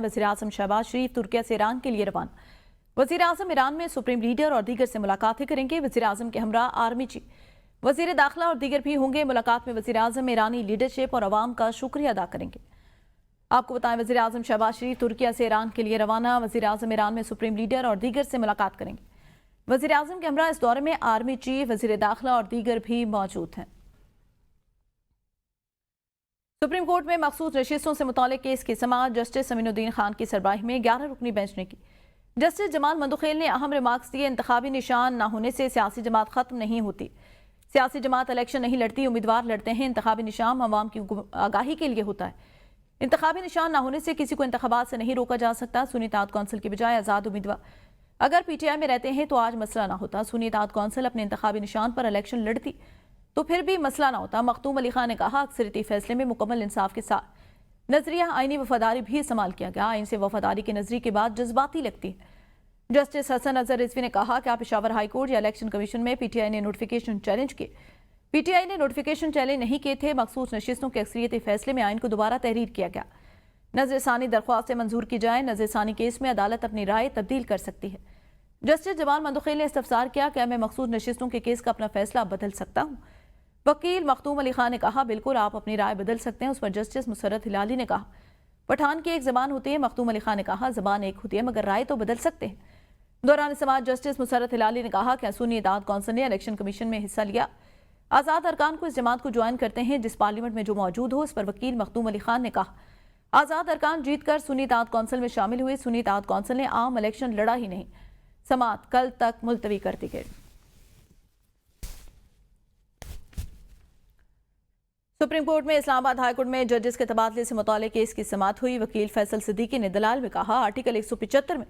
वज़ीर आज़म शहबाज शरीफ तुर्किया से ईरान के लिए रवाना। वज़ीर आज़म ईरान में सुप्रीम लीडर और दीगर से मुलाकातें करेंगे। वज़ीर आज़म के हमरा आर्मी चीफ, वज़ीर दाखिला और दीगर भी होंगे। मुलाकात में वज़ीर आज़म ईरानी लीडरशिप और अवाम का शुक्रिया अदा करेंगे। आपको बताएं, वज़ीर आज़म शहबाज शरीफ तुर्किया से ईरान के लिए रवाना। वज़ीर आज़म ईरान में सुप्रीम लीडर और दीगर से मुलाकात करेंगे। वज़ीर आज़म के हमरा इस दौरे में आर्मी चीफ, वज़ीर दाखिला और दीगर भी मौजूद हैं। सुप्रीम कोर्ट में मखसूस नशिस्तों से मुतालिक केस की समाअत जस्टिस अमीनुद्दीन खान की सरबराही में 11 रुकनी बेंच ने की। जस्टिस जमाल मंदुखेल ने अहम रिमार्क्स दिए। इंतखाबी निशान न होने से सियासी जमात खत्म नहीं होती। सियासी जमात इलेक्शन नहीं लड़ती, उम्मीदवार लड़ते हैं। इंतखाबी निशान अवाम की आगाही के लिए होता है। इंतखाबी निशान न होने से किसी को इंतखाबात से नहीं रोका जा सकता। सुन्नी इत्तेहाद कौंसिल की बजाय आज़ाद उम्मीदवार अगर पीटीआई में रहते हैं तो आज मसला ना होता। सुन्नी इत्तेहाद कौंसिल अपने इंतखाबी निशान पर इलेक्शन लड़ती तो फिर भी मसला ना होता। मखदूम अली खान ने कहा, अक्सरियती फैसले में मुकम्मल इंसाफ के साथ नजरिया आईनी वफादारी भी इस्तेमाल किया गया। आइन से वफादारी के नजरिए के बाद जज्बाती लगती है। जस्टिस हसन अजहर रिजवी ने कहा कि पेशावर हाई कोर्ट या इलेक्शन कमीशन में पीटीआई ने नोटिफिकेशन चैलेंज किए। पीटीआई ने नोटिफिकेशन चैलेंज नहीं किए थे। मखसूस नशिस्तों के अक्सरियती फैसले में आइन को दोबारा तहरीर किया गया। नजर सानी दरख्वास्त मंजूर की जाए। नजर सानी केस में अदालत अपनी राय तब्दील कर सकती है। जस्टिस जमाल मंदुखेल ने इस्तफसार किया, क्या मैं मखसूस नशिस्तों के केस का अपना फैसला बदल सकता हूँ? वकील मखदूम अली खान ने कहा, बिल्कुल आप अपनी राय बदल सकते हैं। उस पर जस्टिस मुसर्रत हिलाली ने कहा, पठान की एक जबान होती है। मखदूम अली खान ने कहा, जबान एक होती है मगर राय तो बदल सकते हैं। दौरान समाज जस्टिस मुसर्रत हिलाली ने कहा कि सुन्नी इत्तेहाद कौंसिल ने इलेक्शन कमीशन में हिस्सा लिया। आज़ाद अरकान को इस जमात को ज्वाइन करते हैं जिस पार्लियामेंट में जो मौजूद हो। इस पर वकील मखदूम अली खान ने कहा, आज़ाद अरकान जीत कर सुन्नी इत्तेहाद कौंसिल में शामिल हुए। सुन्नी इत्तेहाद कौंसिल ने आम इलेक्शन लड़ा ही नहीं। समाअत कल तक मुलतवी कर दी गई। सुप्रीम कोर्ट में इस्लामाबाद हाई कोर्ट में जजेस के तबादले से मुताल्लिक केस की समाअत हुई। वकील फैसल सिद्दीकी ने दलाल में कहा, आर्टिकल 175 में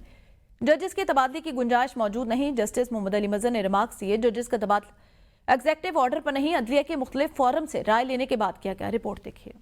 जजेस के तबादले की गुंजाइश मौजूद नहीं। जस्टिस मोहम्मद अली मजहर ने रिमार्क्स दिए, जजेस का तबादला एग्जेक्टिव ऑर्डर पर नहीं, अदलिया के मुख्तलिफ फोरम से राय लेने के बाद किया गया। रिपोर्ट देखिए।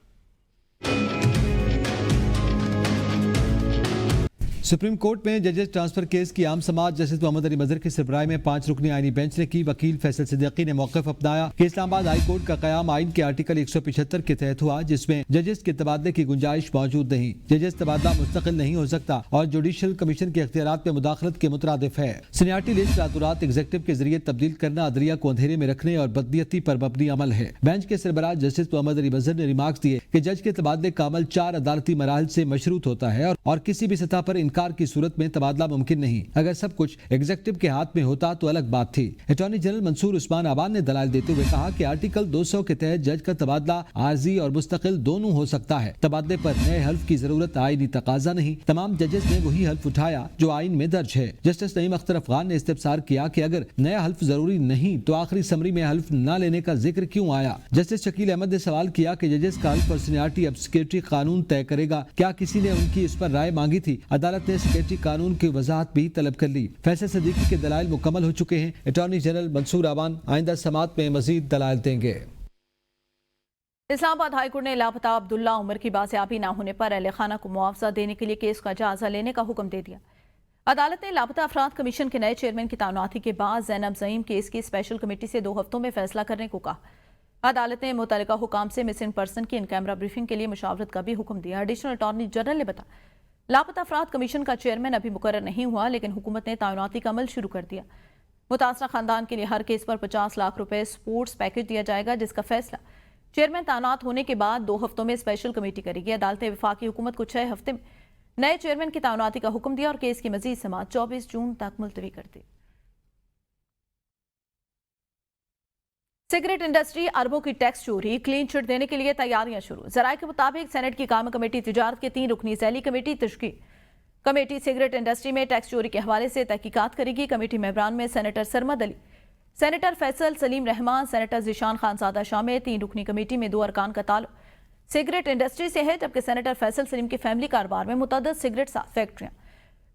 सुप्रीम कोर्ट में जजेस ट्रांसफर केस की आम समाअत जस्टिस मोहम्मद अली मजहर की सरबराही में 5 रुकनी आईनी बेंच ने की। वकील फैसल सिद्दीकी ने मौक़िफ़ अपनाया कि इस्लामाबाद हाई कोर्ट का क़याम आइन के आर्टिकल 175 के तहत हुआ, जिसमें जजेस के तबादले की गुंजाइश मौजूद नहीं। जजेस तबादला मुस्तकिल नहीं हो सकता और जुडिशल कमीशन के इख्तियारात में मुदाखलत के मुतरादिफ है। सीनियरिटी लिस्ट रातों रात एग्जेक्टिव के जरिए तब्दील करना अदलिया को अंधेरे में रखने और बदनीयती पर मबनी अमल है। बेंच के सरबराह जस्टिस मोहम्मद अली मजहर ने रिमार्क्स दिए कि जज के तबादले का अमल 4 अदालती मराहल से मशरूत होता है और किसी भी सतह पर इनकार की सूरत में तबादला मुमकिन नहीं। अगर सब कुछ एग्जेक्टिव के हाथ में होता तो अलग बात थी। अटॉर्नी जनरल मंसूर उस्मान आबाद ने दलाल देते हुए कहा कि आर्टिकल 200 के तहत जज का तबादला आर्जी और मुस्तकिल दोनों हो सकता है। तबादले पर नए हल्फ की जरूरत आईनी तकाजा नहीं। तमाम जजेस ने वही हल्फ उठाया जो आइन में दर्ज है। जस्टिस नईम अख्तर अफगान ने इस्तिफसार किया कि अगर नया हल्फ जरूरी नहीं तो आखिरी समरी में हल्फ न लेने का जिक्र क्यों आया। जस्टिस शकील अहमद ने सवाल किया कि जजेस का हल्फ और सीनियरिटी अब सेक्रेटरी कानून तय करेगा, क्या किसी ने उनकी इस पर राय मांगी थी? अदालत ने सेक्रेटरी कानून की वजाहत भी तलब कर ली। फैसल सिद्दीकी के दलाइल मुकम्मल हो चुके हैं। अटॉर्नी जनरल मंसूर आबान आइंदा समाअत में मजीद दलाइल देंगे। इस्लामाबाद हाई कोर्ट ने लापता अब्दुल्ला उमर की बासियाबी न होने पर अहले खाना को मुआवजा देने के लिए केस का जायजा लेने का हुक्म दे दिया। अदालत ने लापता अफराद कमीशन के नए चेयरमैन की तैनाती के बाद ज़ैनब ज़ईम केस की स्पेशल कमेटी से 2 हफ्तों में फैसला करने को कहा। अदालत ने मुतल्लिका हुकाम से मिसिंग पर्सन की इन कैमरा ब्रीफिंग के लिए मुशावरत का भी हुक्म दिया। एडिशनल अटॉर्नी जनरल ने बताया, लापता अफराद कमीशन का चेयरमैन अभी मुकर्रर नहीं हुआ, लेकिन हुकूमत ने तैनाती का अमल शुरू कर दिया। मुतासरा खानदान के लिए हर केस पर 50 लाख रुपए स्पोर्ट्स पैकेज दिया जाएगा, जिसका फैसला चेयरमैन तैनात होने के बाद 2 हफ्तों में स्पेशल कमेटी करेगी। अदालत ने वफाकी हुकूमत को 6 हफ्ते में नए चेयरमैन की तैनाती का हुक्म दिया और केस की मजीद समाअत 24 जून तक मुलतवी कर दी। सिगरेट इंडस्ट्री अरबों की टैक्स चोरी क्लीन चिट देने के लिए तैयारियां शुरू। जराये के मुताबिक सेनेट की कायम कमेटी तिजारत के 3 रुकनी झैली कमेटी तश्कील। कमेटी सिगरेट इंडस्ट्री में टैक्स चोरी के हवाले से तहकीकात करेगी। कमेटी मेंबरान में senator Sarmad Ali, senator Faisal Saleem Rehman, senator Zeeshan Khanzada शामिल। 3 रुकनी कमेटी में 2 अरकान का ताल्लुक सिगरेट इंडस्ट्री से है, जबकि सेनेटर फैसल सलीम के फैमिली कारोबार में मुतअद्दिद सिगरेट फैक्ट्रियां,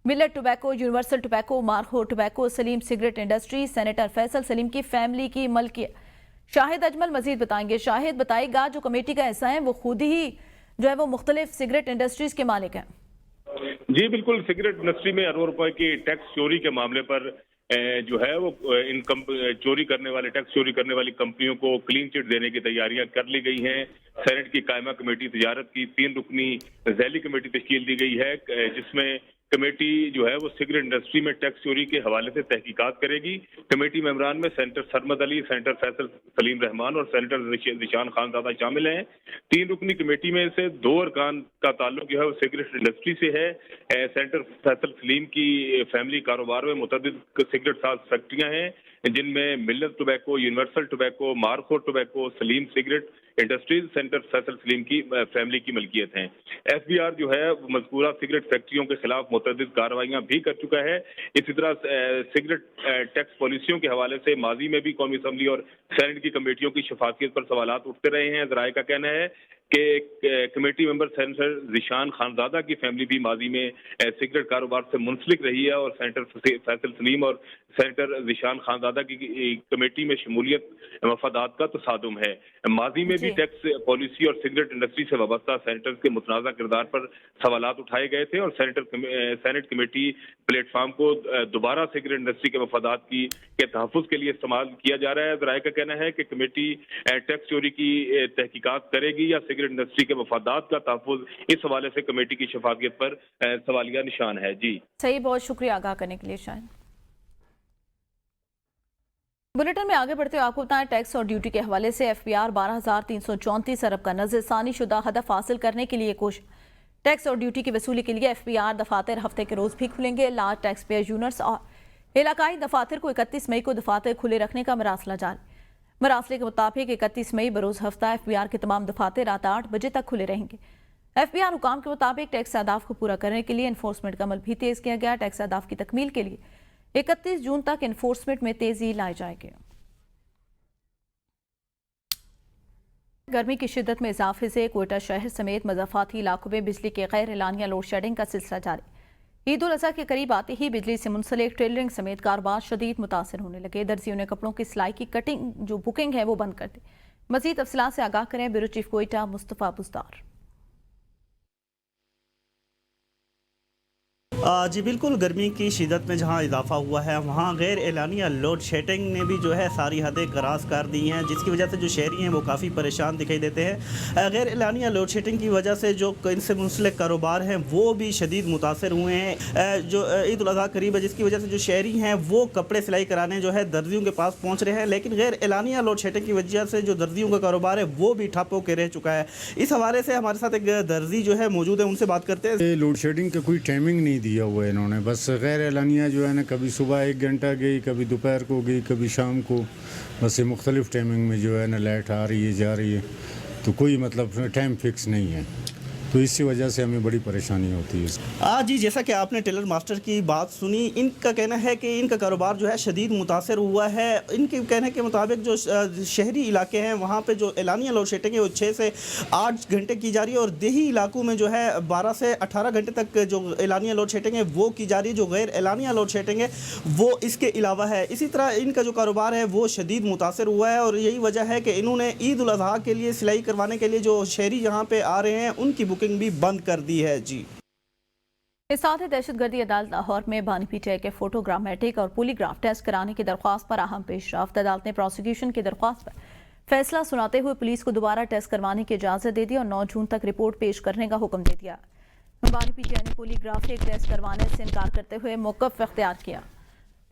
millet tobacco, universal tobacco, Marco tobacco, Salim cigarette industry senator Faisal Salim की फैमिली की मलकियत। शाहिद अजमल मजीद बताएंगे। शाहिद, बताएगा जो कमेटी का हिस्सा है वो खुद ही जो है वो मुख्तलिफ सिगरेट इंडस्ट्रीज के मालिक हैं। जी बिल्कुल, सिगरेट इंडस्ट्री में अरबों रुपए की टैक्स चोरी के मामले पर जो है वो टैक्स चोरी करने वाली कंपनियों को क्लीन चिट देने की तैयारियां कर ली गई हैं। सेनेट की कायमा कमेटी तजारत की 3 रुकनी ज़ैली कमेटी तश्कील दी गई है, जिसमें कमेटी जो है वो सिगरेट इंडस्ट्री में टैक्स चोरी के हवाले से तहकीकात करेगी। कमेटी मेंबरान में सेनेटर सरमद अली, सेनेटर फैसल सलीम रहमान और सेनेटर जिशान खानजादा शामिल हैं। 3 रुकनी कमेटी में से 2 अरकान का ताल्लुक जो है वो सिगरेट इंडस्ट्री से है। सेनेटर फैसल सलीम की फैमिली कारोबार में मुतअद्दिद सिगरेट साज फैक्ट्रियां हैं, जिनमें मिल्लत tobacco, universal tobacco, Marco tobacco, Salim cigarette industries centre Faisal Salim की फैमिली की मलकियत हैं। एफबीआर जो है मज़कूरा सिगरेट फैक्ट्रियों के खिलाफ मुतअद्दिद कार्रवाइयां भी कर चुका है। इसी तरह सिगरेट टैक्स पॉलिसियों के हवाले से माजी में भी कौमी असम्बली और सेनेट की कमेटियों की शफाफियत पर सवालात उठते रहे हैं। ज़राए का कहना है कि committee member senator Zeeshan Khanzada की फैमिली भी माजी में सिगरेट कारोबार से मुंसलिक रही है और सेनेटर फैसल सलीम और सेनेटर जिशान खानजादा की कमेटी में शमूलियत मफादात का तसादुम है। माजी में भी टैक्स पॉलिसी और सिगरेट इंडस्ट्री से वाबस्ता सेनेटर्स के मुतनाज़ा किरदार पर सवालात उठाए गए थे और सेनेट कमेटी प्लेटफार्म को दोबारा सिगरेट इंडस्ट्री के मफादात के तहफ़्फ़ुज़ के लिए इस्तेमाल किया जा रहा है। ज़राए का कहना है कि कमेटी टैक्स चोरी की तहकीकात करेगी या सिगरेट इंडस्ट्री के मफादात का तहफ़्फ़ुज़, इस हवाले से कमेटी की शफाफियत पर सवालिया निशान है। जी सही, बहुत शुक्रिया आगाह करने के लिए। शायद बुलेटिन में आगे बढ़ते हुए आपको बताएं, टैक्स और ड्यूटी के हवाले से एफबीआर 12,334 अरब का नज़रसानी शुदा हदफ हासिल करने के लिए कोशिश। टैक्स और ड्यूटी की वसूली के लिए एफबीआर दफातर हफ्ते के रोज भी खुलेंगे। लार्ज टैक्स पेयर यूनिट्स और इलाकाई दफातर को 31 मई को दफातर खुले रखने का मरासला जारी। मरासले के मुताबिक 31 मई बरोज हफ्ता एफबीआर के तमाम दफातर रात 8 बजे तक खुले रहेंगे। एफबीआर हुकाम के मुताबिक टैक्स अहदाफ को पूरा करने के लिए इन्फोर्समेंट का अमल भी तेज किया गया। टैक्स अहदाफ की तकमील के लिए 31 जून तक इन्फोर्समेंट में तेजी लाई जाएगी। गर्मी की शिद्दत में इजाफे से कोयटा शहर समेत मज़ाफ़ाती इलाकों में बिजली के गैर एलानिया लोड शेडिंग का सिलसिला जारी। ईद उल अज़हा के करीब आते ही बिजली से मुंसलिक टेलरिंग समेत कारोबार शदीद मुतासर होने लगे। दर्जियों ने कपड़ों की सिलाई की कटिंग जो बुकिंग है वो बंद कर दी। मज़ीद तफसीलात से आगाह करें ब्यूरो चीफ कोयटा मुस्तफ़ा बुज़दार। जी बिल्कुल, गर्मी की शिदत में जहां इजाफा हुआ है वहां गैर एलानिया लोड शेडिंग ने भी जो है सारी हदें क्रॉस कर दी हैं, जिसकी वजह से जो शहरी हैं वो काफ़ी परेशान दिखाई देते हैं। गैर एलानिया लोड शेडिंग की वजह से जो इनसे मुंसलिक कारोबार हैं वो भी शदीद मुतासर हुए हैं। जो ईद उल अज़हा करीब है, जिसकी वजह से जो शहरी हैं वो कपड़े सिलाई कराने जो है दर्जियों के पास पहुँच रहे हैं, लेकिन गैर एलानिया लोड शेडिंग की वजह से जो दर्जियों का कारोबार है वो भी ठप होकर रह चुका है। इस हवाले से हमारे साथ एक दर्जी जो है मौजूद है, उनसे बात करते हैं। लोड शेडिंग का कोई टाइमिंग नहीं दिया हुआ है इन्होंने, बस गैर एलानिया जो है ना, कभी सुबह 1 घंटा गई, कभी दोपहर को गई, कभी शाम को, बस ये मुख्तलिफ टाइमिंग में जो है ना लाइट आ रही है जा रही है, तो कोई मतलब टाइम फिक्स नहीं है, तो इसी वजह से हमें बड़ी परेशानी होती है। जी, जैसा कि आपने टेलर मास्टर की बात सुनी, इनका कहना है कि इनका कारोबार जो है शदीद मुतासर हुआ है। इनके कहने के मुताबिक जो शहरी इलाके हैं वहाँ पे जो एलानिया लोड शेडिंग है वो 6 से 8 घंटे की जा रही है और देही इलाकों में जो है 12 से 18 घंटे तक जो एलानिया लोड शेडिंग है वो की जा रही है। जो गैर एलानिया लोड शेडिंग है वो इसके अलावा है। इसी तरह इनका जो कारोबार है वो शदीद मुतासर हुआ है और यही वजह है कि इन्होंने ईद उल अज़हा के लिए सिलाई करवाने के लिए जो शहरी यहाँ पे आ रहे हैं उनकी बुकिंग भी बंद कर दी है। जी, इस साथ ही दहशतगर्दी अदालत लाहौर में बानी पीटीआई के फोटोग्रामेटिक और पोलीग्राफ टेस्ट कराने की दरख्वास्त पर अहम पेशरफ्त। अदालत ने प्रोसिक्यूशन की दरख्वास्त पर फैसला सुनाते हुए पुलिस को दोबारा टेस्ट करवाने की इजाजत दे दी और 9 जून तक रिपोर्ट पेश करने का हुक्म दे दिया। बानी पीटीआई ने पोलीग्राफिक टेस्ट करवाने से इनकार करते हुए मौक़िफ़ इख्तियार किया।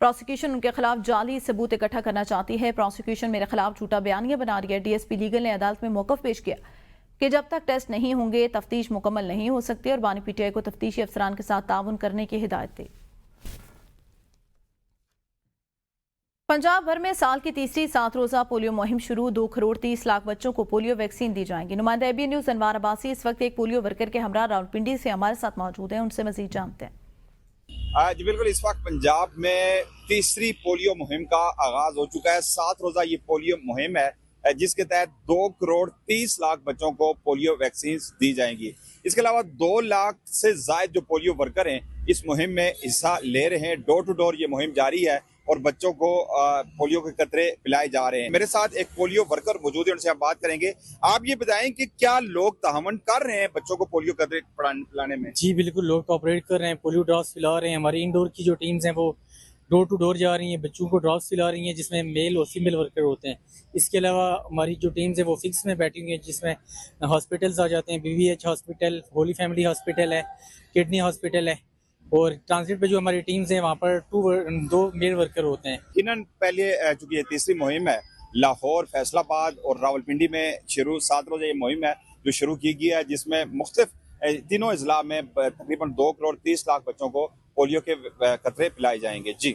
प्रोसिक्यूशन उनके खिलाफ जाली सबूत इकट्ठा करना चाहती है। प्रोसिक्यूशन मेरे खिलाफ झूठा बयानिया बना रही है। डीएसपी लीगल ने अदालत में मौक़िफ़ पेश किया कि जब तक टेस्ट नहीं होंगे तफ्तीश मुकम्मल नहीं हो सकती और बानी पीटीआई को तफ्तीशी अफसरान के साथ ताउन करने की हिदायत दी। पंजाब भर में साल की तीसरी 7 रोज़ा पोलियो मुहिम शुरू। 2 करोड़ 30 लाख बच्चों को पोलियो वैक्सीन दी जाएगी। नुमाइंदा एबी न्यूज़ अनवार अब्बासी इस वक्त एक पोलियो वर्कर के हमरा रावलपिंडी से हमारे साथ मौजूद हैं, उनसे मजीद जानते हैं। जी बिल्कुल, इस वक्त पंजाब में तीसरी पोलियो मुहिम का आगाज हो चुका है। 7 रोज़ा ये पोलियो मुहिम है जिसके तहत 2 करोड़ 30 लाख बच्चों को पोलियो वैक्सीन दी जाएंगी। इसके अलावा 2 लाख से ज्यादा जो पोलियो वर्कर हैं इस मुहिम में हिस्सा ले रहे हैं। डोर टू डोर ये मुहिम जारी है और बच्चों को पोलियो के कतरे पिलाए जा रहे हैं। मेरे साथ एक पोलियो वर्कर मौजूद है, उनसे हम बात करेंगे। आप ये बताएं कि क्या लोग ताहमन कर रहे हैं बच्चों को पोलियो कतरे पिलाने में? जी बिल्कुल, लोग कोऑपरेट कर रहे हैं, पोलियो ड्रॉप्स पिला रहे हैं। हमारी इंडोर की जो टीम्स हैं वो डोर टू डोर जा रही हैं, बच्चों को ड्रॉप्स पिला रही हैं, जिसमें मेल और फीमेल वर्कर होते हैं। इसके अलावा हमारी जो टीम्स है वो फिक्स में बैठी हुई हैं, जिसमें हॉस्पिटल्स आ जाते हैं, BVH hospital, Holi family hospital है, किडनी हॉस्पिटल है, और ट्रांजिट पे जो हमारी टीम्स हैं वहाँ पर 2 मेल वर्कर होते हैं। यकीनन पहले चूंकि ये तीसरी मुहिम है, लाहौर, फैसलाबाद और रावलपिंडी में शुरू 7 रोज़ा ये मुहिम है जो शुरू की गई है, जिसमें मुख्तलिफ तीनों अजला में तकरीबन 2 करोड़ 30 लाख बच्चों को पोलियो के कतरे पिलाए जाएंगे। जी।